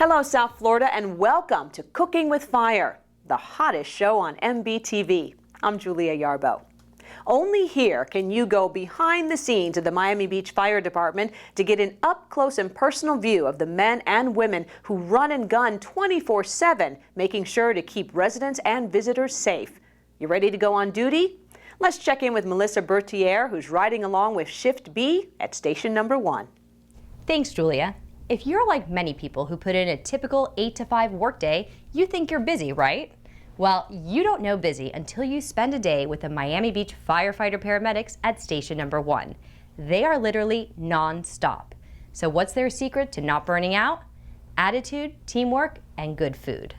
Hello, South Florida, and welcome to Cooking with Fire, the hottest show on MBTV. I'm Julia Yarbo. Only here can you go behind the scenes of the Miami Beach Fire Department to get an up-close and personal view of the men and women who run and gun 24/7, making sure to keep residents and visitors safe. You ready to go on duty? Let's check in with Melissa Bertier, who's riding along with Shift B at Station Number 1. Thanks, Julia. If you're like many people who put in a typical 8 to 5 workday, you think you're busy, right? Well, you don't know busy until you spend a day with the Miami Beach Firefighter paramedics at Station Number 1. They are literally non-stop. So what's their secret to not burning out? Attitude, teamwork, and good food.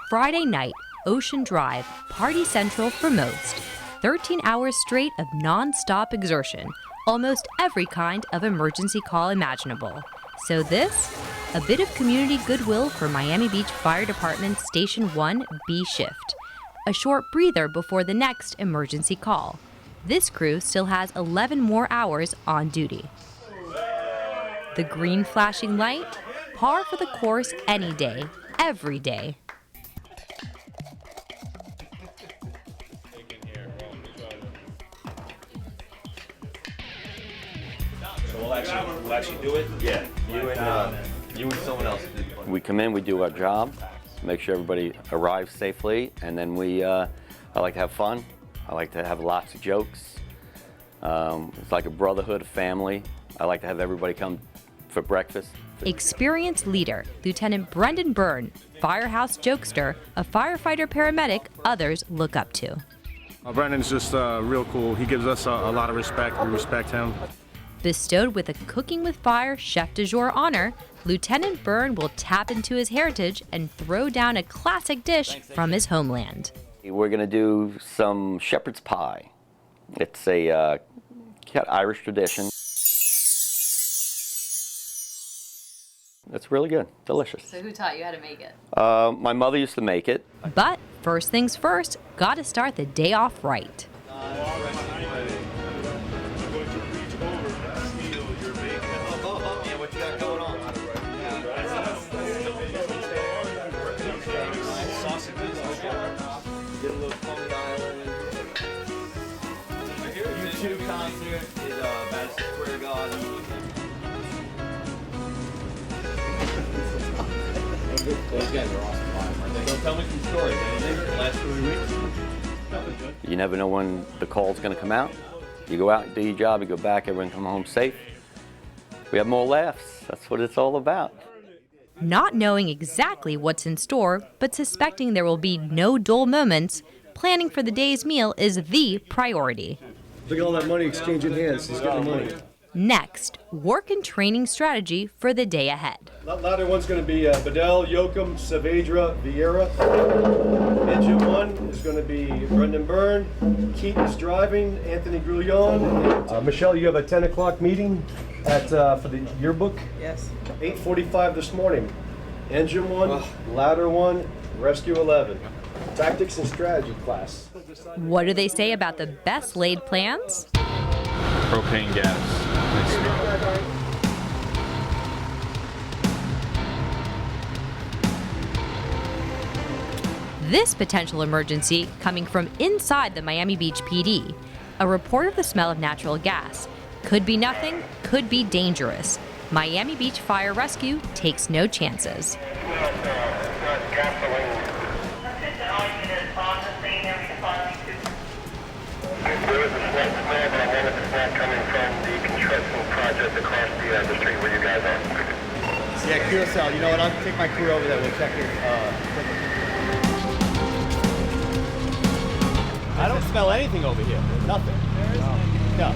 Friday night, Ocean Drive, party central for most. 13 hours straight of non-stop exertion, almost every kind of emergency call imaginable. So this, a bit of community goodwill for Miami Beach Fire Department Station 1 B shift. A short breather before the next emergency call. This crew still has 11 more hours on duty. The green flashing light, par for the course any day, every day. We'll actually do it? Yeah. You and someone else do it. We come in, we do our job, make sure everybody arrives safely, and then I like to have fun. I like to have lots of jokes. It's like a brotherhood, a family. I like to have everybody come for breakfast. Experienced leader, Lieutenant Brendan Byrne, firehouse jokester, a firefighter paramedic others look up to. Brendan's just real cool. He gives us a lot of respect. We respect him. Bestowed with a Cooking with Fire Chef du Jour honor, Lieutenant Byrne will tap into his heritage and throw down a classic dish from his homeland. We're going to do some shepherd's pie. It's a Irish tradition. It's really good, delicious. So who taught you how to make it? My mother used to make it. But first things first, gotta start the day off right. U2 concert is Madison Square Garden. Those guys are awesome live, aren't they? So tell me some stories. Anything the last 3 weeks? You never know when the call's going to come out. You go out, you do your job, you go back, everyone come home safe. We have more laughs. That's what it's all about. Not knowing exactly what's in store, but suspecting there will be no dull moments, planning for the day's meal is the priority. Look at all that money exchanging hands. He's getting money. Next, work and training strategy for the day ahead. Ladder one's going to be Bedell, Yoakum, Saavedra, Vieira. Engine one is going to be Brendan Byrne. Keaton is driving. Anthony Grouillon. Michelle, you have a 10 o'clock meeting for the yearbook? Yes. 8:45 this morning. Engine one, ladder one, rescue 11. Tactics and strategy class. What do they say about the best laid plans? Propane gas. This potential emergency coming from inside the Miami Beach PD. A report of the smell of natural gas. Could be nothing, could be dangerous. Miami Beach Fire Rescue takes no chances. There was a slight smell, but I wanted the smell coming from the construction project across the street where you guys are. Yeah, Curacao. You know what? I'll take my crew over there. We'll check your I don't smell anything over here. Nothing. No.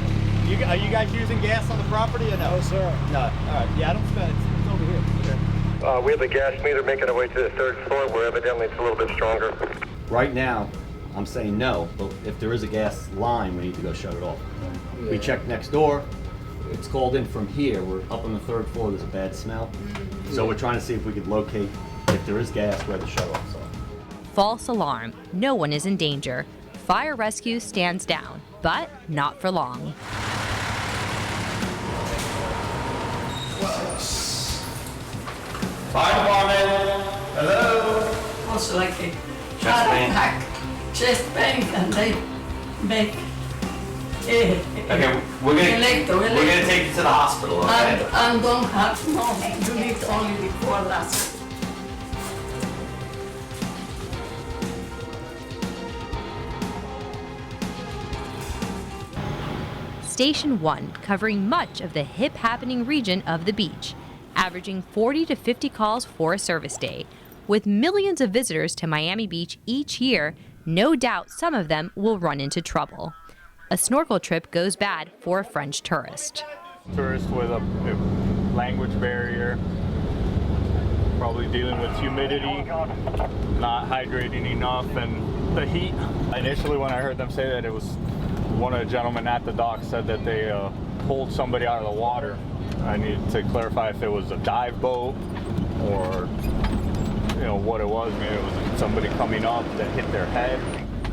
Are you guys using gas on the property or no? No, sir. No. All right. Yeah, I don't smell it. It's over here. Okay. We have a gas meter making our way to the 3rd floor where evidently it's a little bit stronger. Right now, I'm saying no, but if there is a gas line, we need to go shut it off. Yeah. We checked next door. It's called in from here. We're up on the 3rd floor. There's a bad smell. So we're trying to see if we could locate, if there is gas, where the shut-offs are. False alarm. No one is in danger. Fire rescue stands down. But not for long. Fire department. Hello. Also like a Chest heart pain. attack, chest pain, and they make Okay, we're gonna take you to the hospital. Okay. and don't have no, you need only before last. Station 1, covering much of the hip-happening region of the beach, averaging 40 to 50 calls for a service day. With millions of visitors to Miami Beach each year, no doubt some of them will run into trouble. A snorkel trip goes bad for a French tourist. Tourist with a language barrier, probably dealing with humidity, not hydrating enough, and the heat. Initially when I heard them say that, it was one of the gentlemen at the dock said that they pulled somebody out of the water. I need to clarify if it was a dive boat or what it was. Maybe it was somebody coming up that hit their head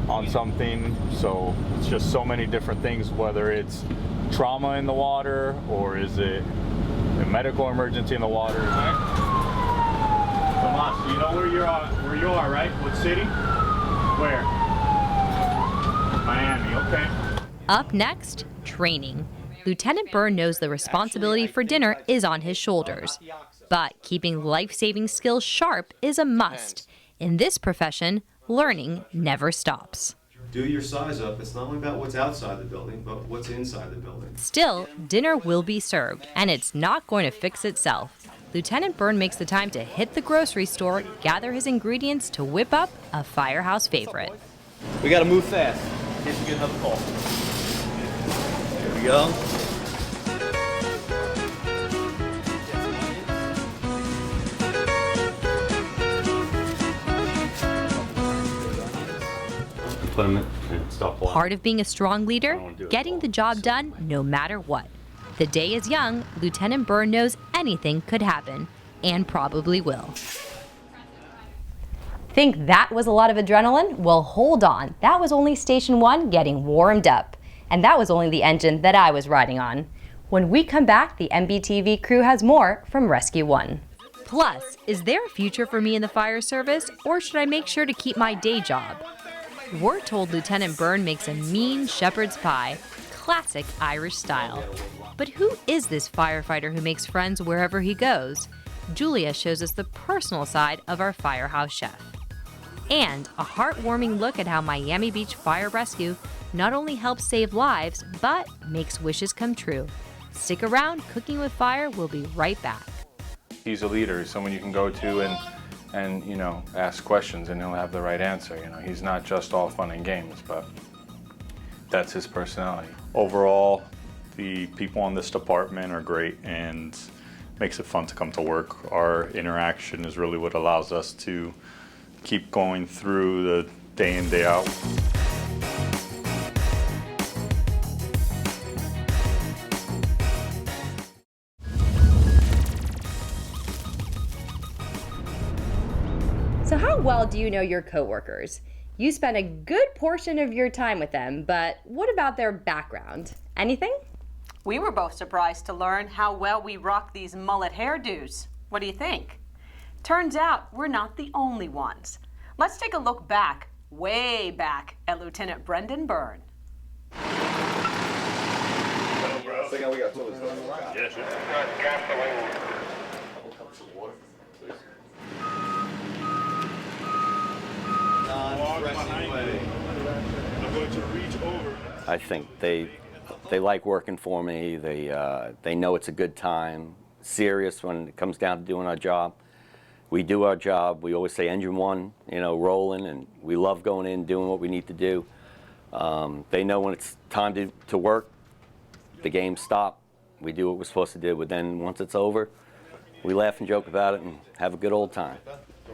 on something. So it's just so many different things, whether it's trauma in the water or is it a medical emergency in the water. Tomas, you know where you are, right? What city? Where? Miami, okay. Up next, training. Lieutenant Byrne knows the responsibility for dinner is on his shoulders. But keeping life-saving skills sharp is a must. In this profession, learning never stops. Do your size up. It's not only about what's outside the building, but what's inside the building. Still, dinner will be served, and it's not going to fix itself. Lieutenant Byrne makes the time to hit the grocery store, gather his ingredients to whip up a firehouse favorite. We gotta move fast in case we get another call. Here we go. Put them in and stop walking. Part of being a strong leader, getting the job done no matter what. The day is young, Lieutenant Byrne knows anything could happen, and probably will. Think that was a lot of adrenaline? Well, hold on. That was only Station 1 getting warmed up. And that was only the engine that I was riding on. When we come back, the MBTV crew has more from Rescue 1. Plus, is there a future for me in the fire service, or should I make sure to keep my day job? We're told Lieutenant Byrne makes a mean shepherd's pie, classic Irish style. But who is this firefighter who makes friends wherever he goes? Julia shows us the personal side of our firehouse chef. And a heartwarming look at how Miami Beach Fire Rescue not only helps save lives, but makes wishes come true. Stick around, Cooking with Fire will be right back. He's a leader, he's someone you can go to and ask questions and he'll have the right answer. He's not just all fun and games, but that's his personality. Overall, the people in this department are great and makes it fun to come to work. Our interaction is really what allows us to keep going through the day in, day out. So how well do you know your coworkers? You spend a good portion of your time with them, but what about their background? Anything? We were both surprised to learn how well we rock these mullet hairdos. What do you think? Turns out we're not the only ones. Let's take a look back, way back, at Lieutenant Brendan Byrne. I think they like working for me. They know it's a good time. Serious when it comes down to doing our job. We do our job. We always say engine one, rolling, and we love going in, doing what we need to do. They know when it's time to work, the game stop. We do what we're supposed to do, but then once it's over, we laugh and joke about it and have a good old time.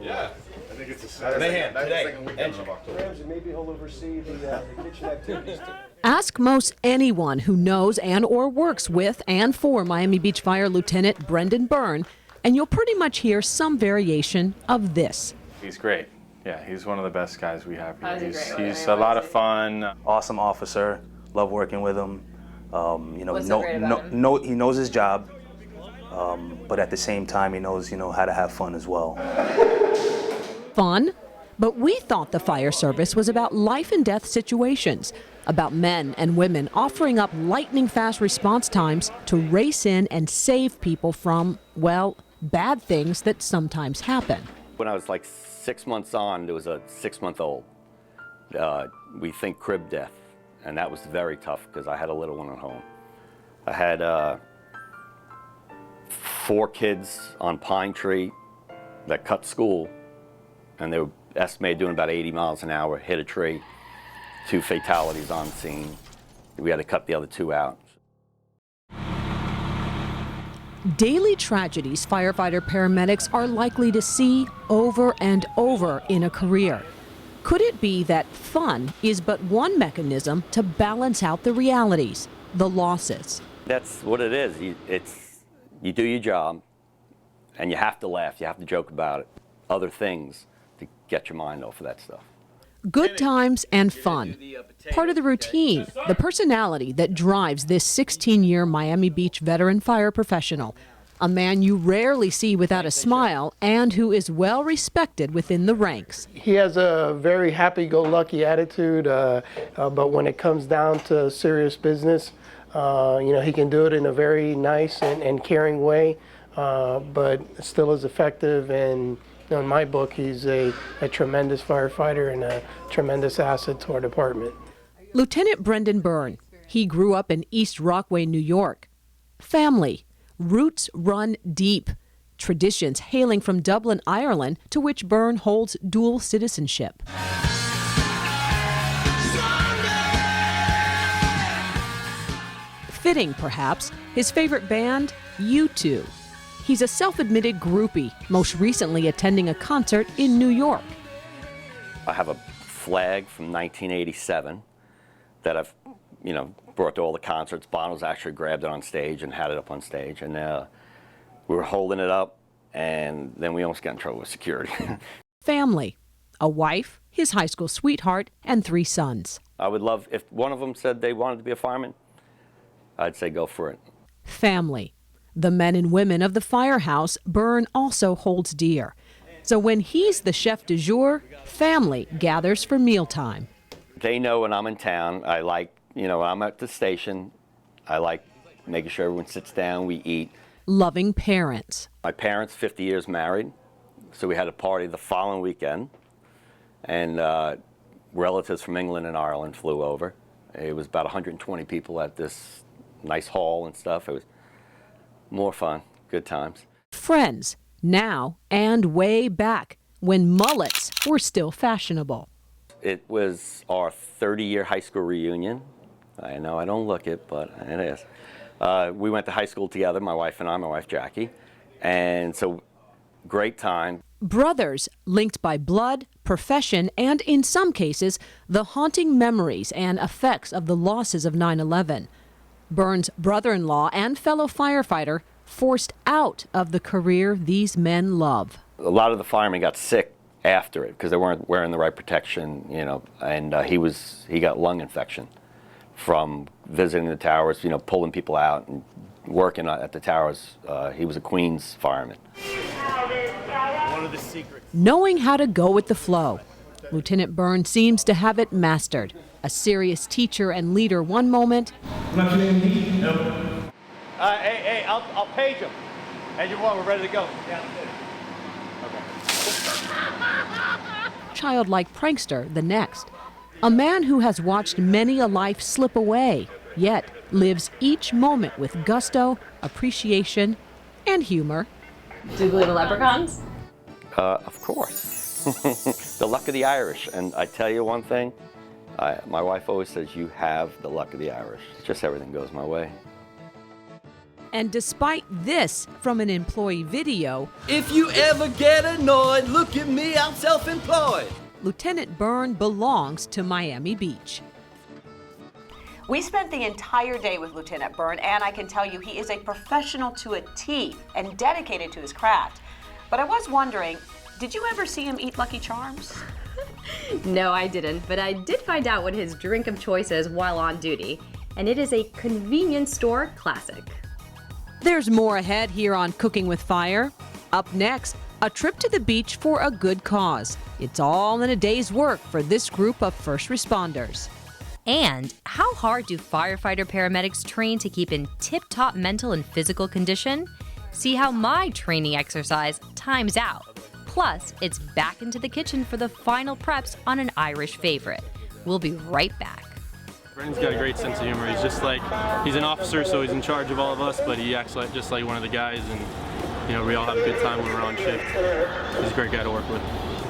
Yeah. I think it's a Saturday. Ramsey, maybe he'll oversee the kitchen activities. Ask most anyone who knows and or works with and for Miami Beach Fire Lieutenant Brendan Byrne, and you'll pretty much hear some variation of this. He's great. Yeah, he's one of the best guys we have here. He's He's a lot of fun. Awesome officer, Love working with him. You know, What's so great about him? he knows his job, but at the same time, he knows, you know, how to have fun as well. Fun? But we thought the fire service was about life and death situations, about men and women offering up lightning-fast response times to race in and save people from, well, bad things that sometimes happen. When I was like 6 months on, there was a 6-month-old. We think crib death, and that was very tough because I had a little one at home. I had 4 kids on Pine Tree that cut school, and they were estimated doing about 80 miles an hour, hit a tree, 2 fatalities on scene. We had to cut the other 2 out. Daily tragedies firefighter paramedics are likely to see over and over in a career. Could it be that fun is but one mechanism to balance out the realities, the losses? That's what it is. You do your job, and you have to laugh, you have to joke about it, other things to get your mind off of that stuff. Good times and fun. Part of the routine, the personality that drives this 16-year Miami Beach veteran fire professional. A man you rarely see without a smile and who is well respected within the ranks. He has a very happy-go-lucky attitude, but when it comes down to serious business, you know, he can do it in a very nice and caring way, but still is effective. And in my book, he's a tremendous firefighter and a tremendous asset to our department. Lieutenant Brendan Byrne. He grew up in East Rockaway, New York. Family. Roots run deep. Traditions hailing from Dublin, Ireland, to which Byrne holds dual citizenship. Fitting, perhaps, his favorite band, U2. He's a self-admitted groupie, most recently attending a concert in New York. I have a flag from 1987 that I've, you know, brought to all the concerts. Bono's actually grabbed it on stage and had it up on stage, and we were holding it up, and then we almost got in trouble with security. Family. A wife, his high school sweetheart, and 3 sons. I would love, if one of them said they wanted to be a fireman, I'd say go for it. Family. The men and women of the firehouse Byrne also holds dear. So when he's the chef du jour, family gathers for mealtime. They know when I'm in town, I like, you know, when I'm at the station, I like making sure everyone sits down, we eat. Loving parents. My parents, 50 years married, so we had a party the following weekend, and relatives from England and Ireland flew over. It was about 120 people at this nice hall and stuff. It was more fun, good times. Friends, now and way back, when mullets were still fashionable. It was our 30-year high school reunion. I know I don't look it, but it is. We went to high school together, my wife and I, my wife Jackie, and so great time. Brothers linked by blood, profession, and in some cases, the haunting memories and effects of the losses of 9/11. Byrne's brother-in-law and fellow firefighter forced out of the career these men love. A lot of the firemen got sick after it because they weren't wearing the right protection, you know, and he got lung infection from visiting the towers, you know, pulling people out and working at the towers. He was a Queens fireman. One of the secrets. Knowing how to go with the flow. Lieutenant Byrne seems to have it mastered. A serious teacher and leader one moment. Nope. Hey, I'll page him. Engine 1, we're ready to go. Childlike prankster the next. A man who has watched many a life slip away, yet lives each moment with gusto, appreciation, and humor. Do you believe in leprechauns? Of course. The luck of the Irish. And I tell you one thing, my wife always says, you have the luck of the Irish. Just everything goes my way. And despite this from an employee video, if you ever get annoyed, look at me, I'm self-employed. Lieutenant Byrne belongs to Miami Beach. We spent the entire day with Lieutenant Byrne, and I can tell you he is a professional to a T and dedicated to his craft. But I was wondering, did you ever see him eat Lucky Charms? No, I didn't, but I did find out what his drink of choice is while on duty, and it is a convenience store classic. There's more ahead here on Cooking with Fire. Up next, a trip to the beach for a good cause. It's all in a day's work for this group of first responders. And how hard do firefighter paramedics train to keep in tip-top mental and physical condition? See how my training exercise times out. Plus, it's back into the kitchen for the final preps on an Irish favorite. We'll be right back. Brendan's got a great sense of humor. He's just like, he's an officer, so he's in charge of all of us, but he acts like just like one of the guys, and you know, we all have a good time when we're on shift. He's a great guy to work with.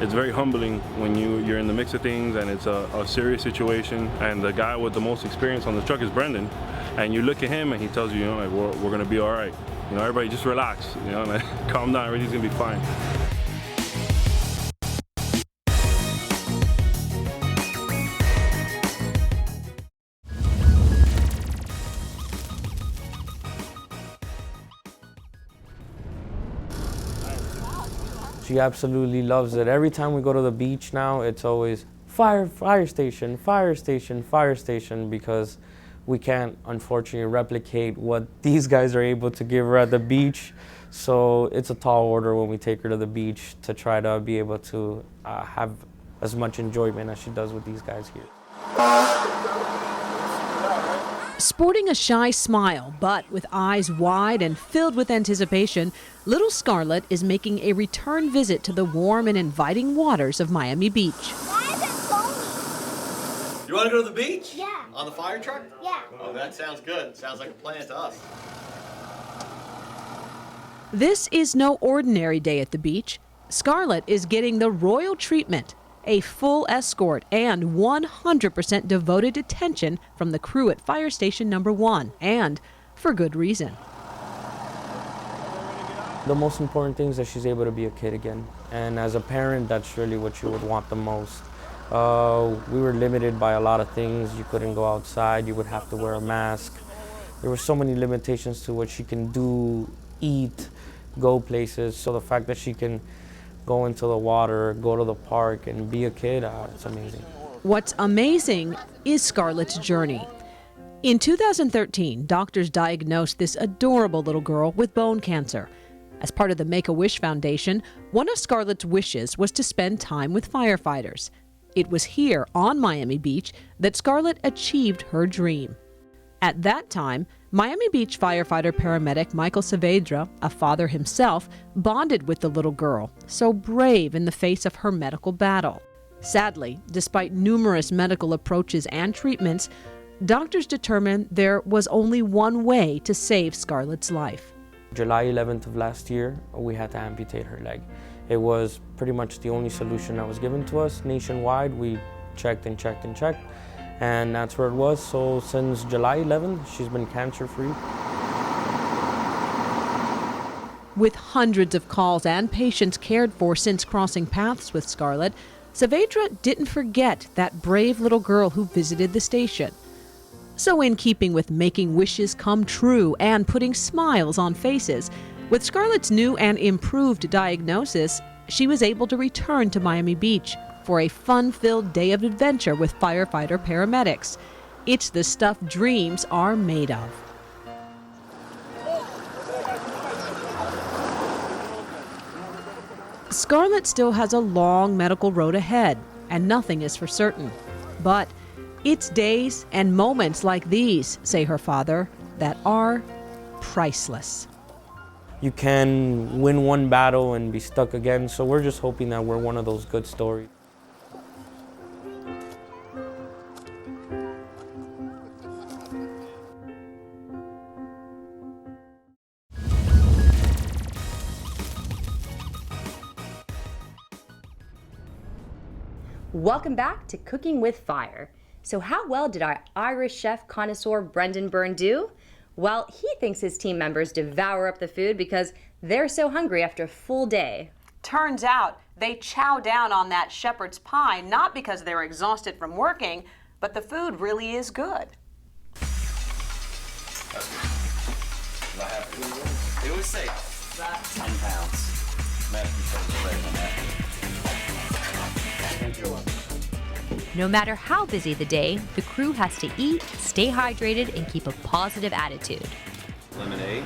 It's very humbling when you're in the mix of things and it's a serious situation, and the guy with the most experience on the truck is Brendan, and you look at him and he tells you, you know, like, we're gonna be all right. You know, everybody just relax, you know, like, calm down, everything's gonna be fine. She absolutely loves it. Every time we go to the beach now, it's always fire station, fire station, fire station, because we can't unfortunately replicate what these guys are able to give her at the beach. So it's a tall order when we take her to the beach to try to be able to have as much enjoyment as she does with these guys here. Sporting a shy smile, but with eyes wide and filled with anticipation, little Scarlett is making a return visit to the warm and inviting waters of Miami Beach. You want to go to the beach? Yeah. On the fire truck? Yeah. Oh, that sounds good. Sounds like a plan to us. This is no ordinary day at the beach. Scarlett is getting the royal treatment, a full escort and 100% devoted attention from the crew at Fire Station Number 1, and for good reason. The most important thing is that she's able to be a kid again. And as a parent, that's really what you would want the most. We were limited by a lot of things. You couldn't go outside, you would have to wear a mask. There were so many limitations to what she can do, eat, go places. So the fact that she can go into the water, go to the park, and be a kid, it's amazing. What's amazing is Scarlett's journey. In 2013, doctors diagnosed this adorable little girl with bone cancer. As part of the Make-A-Wish Foundation, one of Scarlett's wishes was to spend time with firefighters. It was here on Miami Beach that Scarlett achieved her dream. At that time, Miami Beach firefighter paramedic Michael Saavedra, a father himself, bonded with the little girl, so brave in the face of her medical battle. Sadly, despite numerous medical approaches and treatments, doctors determined there was only one way to save Scarlett's life. July 11th of last year, we had to amputate her leg. It was pretty much the only solution that was given to us. Nationwide, we checked and checked and checked, and that's where it was. So since July 11th, she's been cancer-free. With hundreds of calls and patients cared for since crossing paths with Scarlett, Saavedra didn't forget that brave little girl who visited the station. So in keeping with making wishes come true and putting smiles on faces, with Scarlett's new and improved diagnosis, she was able to return to Miami Beach for a fun-filled day of adventure with firefighter paramedics. It's the stuff dreams are made of. Scarlett still has a long medical road ahead, and nothing is for certain. But it's days and moments like these, say her father, that are priceless. You can win one battle and be stuck again, so we're just hoping that we're one of those good stories. Welcome back to Cooking with Fire. So how well did our Irish chef connoisseur Brendan Byrne do? Well, he thinks his team members devour up the food because they're so hungry after a full day. Turns out they chow down on that shepherd's pie, not because they're exhausted from working, but the food really is good. It was safe. 10 pounds. Mashed potatoes away from that. No matter how busy the day, the crew has to eat, stay hydrated, and keep a positive attitude. Lemonade.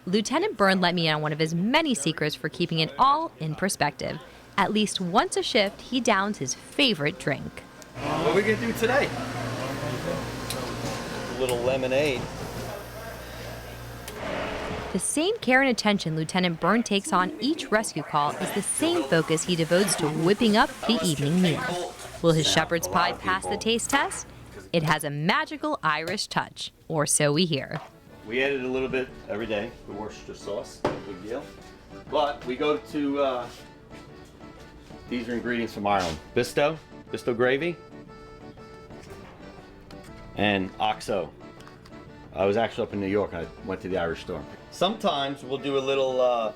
Lieutenant Byrne let me in on one of his many secrets for keeping it all in perspective. At least once a shift, he downs his favorite drink. What are we gonna do today? A little lemonade. The same care and attention Lieutenant Byrne takes on each rescue call is the same focus he devotes to whipping up the evening meal. Will his shepherd's pie pass the taste test? It has a magical Irish touch, or so we hear. We added a little bit every day, the Worcestershire sauce, no big deal. But we go to, these are ingredients from Ireland. Bisto gravy, and OXO. I was actually up in New York and I went to the Irish store. Sometimes we'll do a little,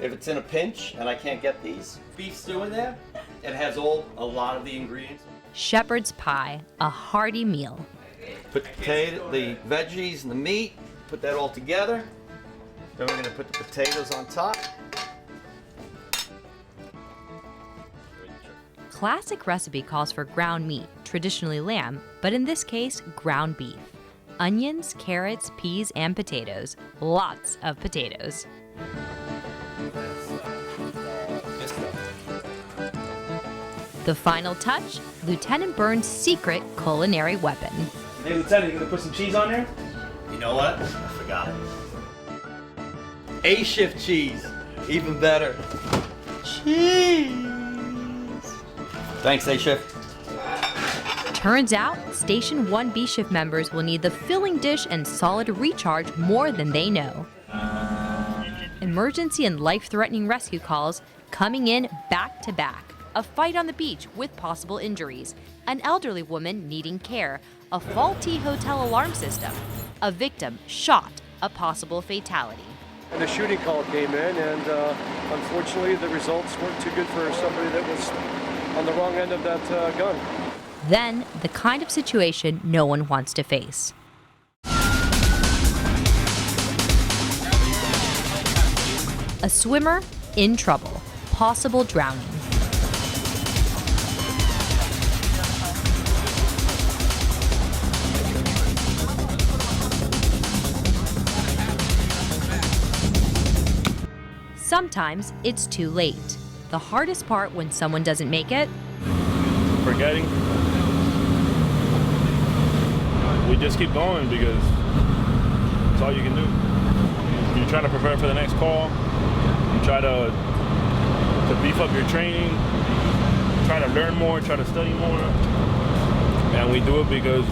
if it's in a pinch and I can't get these, beef stew in there. It has a lot of the ingredients. Shepherd's pie, a hearty meal. Put the potato, the veggies and the meat, put that all together. Then we're gonna put the potatoes on top. Classic recipe calls for ground meat, traditionally lamb, but in this case, ground beef. Onions, carrots, peas, and potatoes. Lots of potatoes. The final touch, Lieutenant Byrne's secret culinary weapon. Hey, Lieutenant, you gonna put some cheese on there? You know what? I forgot. A-shift cheese, even better. Cheese. Thanks, A-shift. Turns out, Station 1 B-Shift members will need the filling dish and solid recharge more than they know. Emergency and life-threatening rescue calls coming in back to back. A fight on the beach with possible injuries. An elderly woman needing care. A faulty hotel alarm system. A victim shot. A possible fatality. And the shooting call came in, and unfortunately the results weren't too good for somebody that was on the wrong end of that gun. Then, the kind of situation no one wants to face. A swimmer in trouble. Possible drowning. Sometimes it's too late. The hardest part when someone doesn't make it? Forgetting. We just keep going because it's all you can do. You try to prepare for the next call. You try to beef up your training. Try to learn more, try to study more. And we do it because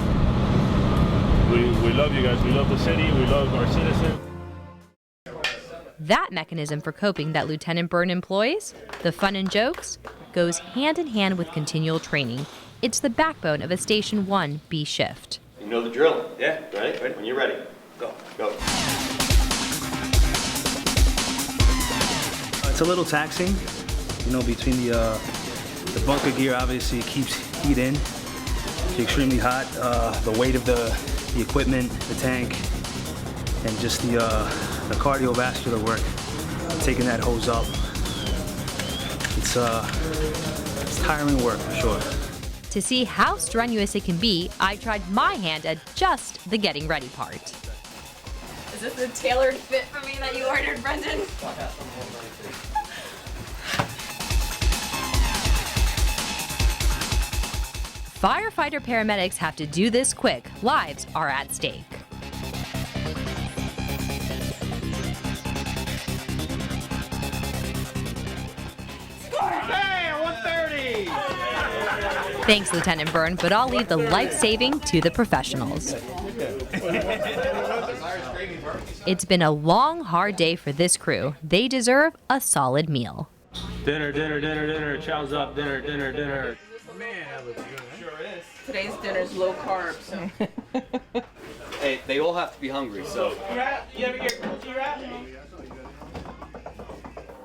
we love you guys. We love the city. We love our citizens. That mechanism for coping that Lieutenant Byrne employs, the fun and jokes, goes hand in hand with continual training. It's the backbone of a Station 1 B shift. You know the drill. Yeah, ready? When you're ready. Go. It's a little taxing, you know, between the bunker gear obviously keeps heat in. It's extremely hot. The weight of the equipment, the tank, and just the cardiovascular work, taking that hose up. It's tiring work for sure. To see how strenuous it can be, I tried my hand at just the getting ready part. Is this a tailored fit for me that you ordered, Brendan? Firefighter paramedics have to do this quick. Lives are at stake. Hey, 130! Thanks, Lieutenant Byrne, but I'll leave the life-saving to the professionals. It's been a long, hard day for this crew. They deserve a solid meal. Dinner, chow's up, dinner. Man, that looks good. Sure is. Today's dinner's low carb, so. Hey, they all have to be hungry, so. You ever get cookie wrap?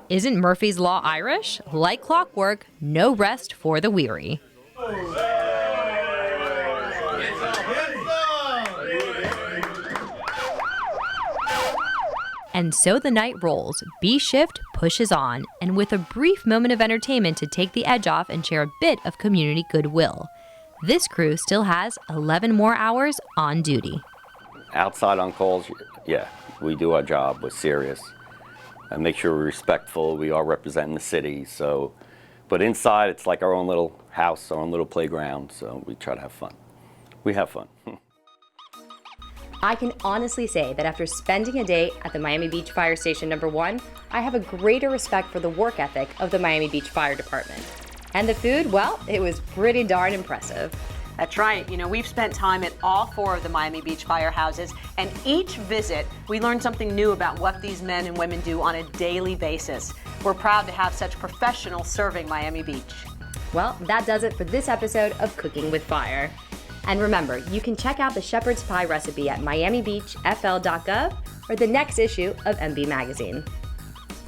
Isn't Murphy's Law Irish? Like clockwork, no rest for the weary. And so the night rolls, B shift pushes on, and with a brief moment of entertainment to take the edge off and share a bit of community goodwill. This crew still has 11 more hours on duty. Outside on calls, yeah, we do our job. We're serious. And make sure we're respectful. We are representing the city. So, but inside, it's like our own little house, our own little playground. So we try to have fun. We have fun. I can honestly say that after spending a day at the Miami Beach Fire Station number 1, I have a greater respect for the work ethic of the Miami Beach Fire Department. And the food, well, it was pretty darn impressive. That's right. You know, we've spent time at all 4 of the Miami Beach firehouses, and each visit, we learned something new about what these men and women do on a daily basis. We're proud to have such professionals serving Miami Beach. Well, that does it for this episode of Cooking with Fire. And remember, you can check out the shepherd's pie recipe at miamibeachfl.gov or the next issue of MB Magazine.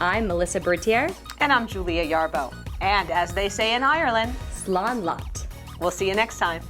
I'm Melissa Bertier. And I'm Julia Yarbo. And as they say in Ireland, Slán Lot. We'll see you next time.